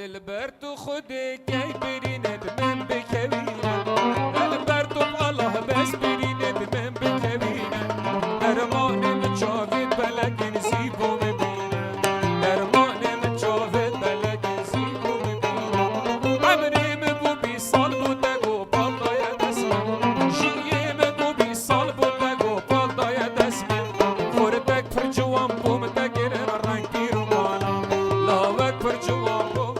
البرتو خودی کی برینت من بکوینم البرتو الله بس برینت من بکوینم درمانم چاوید بلکن زیبو ببینم درمانم چاوید بلکن زیبو ببینم عمریم بو 20 سال بوده گو بالای دستم شویم بو 20 سال بوده گو بالای دستم خوردک پر جوان بوم دگرم رنگ پیرو بالا لاوک پر جوان بوم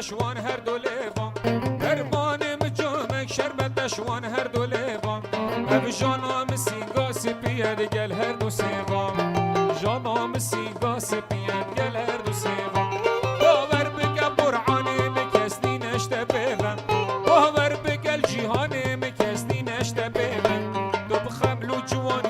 شوان هر دو لیوان درمانم جامک شربت شوان هر دو لیوان اب جانام سینگا سپید گل هر دو سیوان جانام سینگا سپید گل هر دو سیوان باور بگل برعانه مکسنی نشته بیون باور بگل جیهانه مکسنی نشته بیون تو بخملو جوان